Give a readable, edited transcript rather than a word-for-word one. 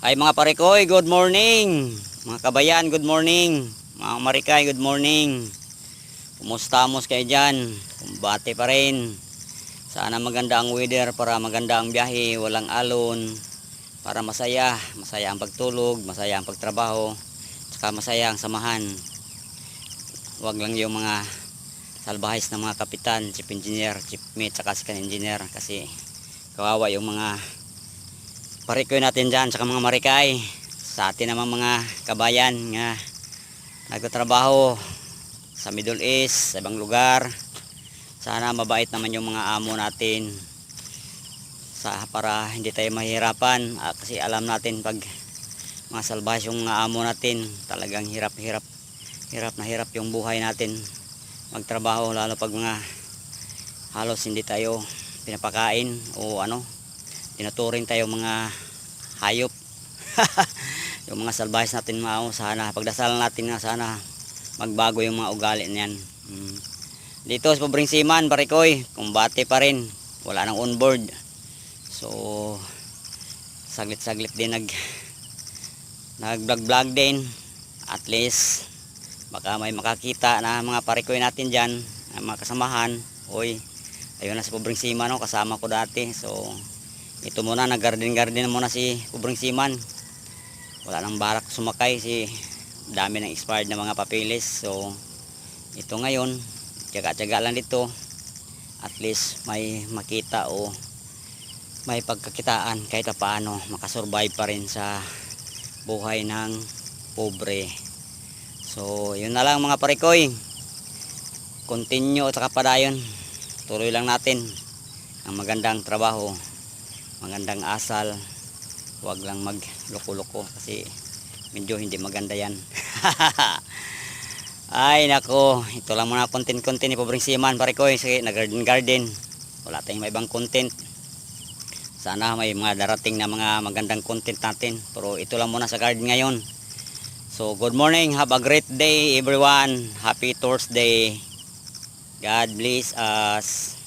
Ay mga parekoy, good morning. Mga kabayan, good morning. Mga marikay, good morning. Kumustamos kayo dyan? Kumbate pa rin. Sana maganda ang weather para maganda ang biyahe, walang alon. Para masaya, masaya ang pagtulog, masaya ang pagtrabaho, saka masaya ang samahan. Huwag lang yung mga salbahis na mga kapitan, chief engineer, chief mate, saka second engineer. Kasi kawawa yung mga parikoy natin dyan, saka mga marikay. Sa atin naman mga kabayan nga nagtatrabaho sa Middle East, sa ibang lugar. Sana mabait naman yung mga amo natin para hindi tayo mahirapan. Kasi alam natin pag mga salbahis yung mga amo natin, talagang hirap na hirap yung buhay natin magtrabaho, lalo pag mga halos hindi tayo pinapakain o tinuturing tayo mga hayop. Yung mga salbahis natin sana pagdasal natin na sana magbago yung mga ugali niyan. Dito sa Pobreng Seaman, parikoy, kumbate pa rin, wala nang onboard. So saglit din nag-vlog din, at least baka may makakita na mga parikoy natin dyan, mga kasamahan. Oy, ayun na si Pobreng Seaman, kasama ko dati. So ito muna, nag-garden muna si Pobreng Seaman. Wala nang barak sumakay, dami ng expired na mga papeles. So ito ngayon, tiyaga lang dito, at least may makita o may pagkakitaan kahit paano, makasurvive pa rin sa buhay ng pobre. So yun na lang mga parikoy, continue at saka padayon, tuloy lang natin ang magandang trabaho, magandang asal. Huwag lang magloko-loko kasi medyo hindi maganda yan. Ay nako, ito lang muna content ni Pobreng Seaman, parikoy. Sige, nag-garden, wala tayong may ibang content. Sana may mga darating na mga magandang content natin, pero ito lang muna sa garden ngayon. So good morning, have a great day everyone. Happy Thursday. God bless us.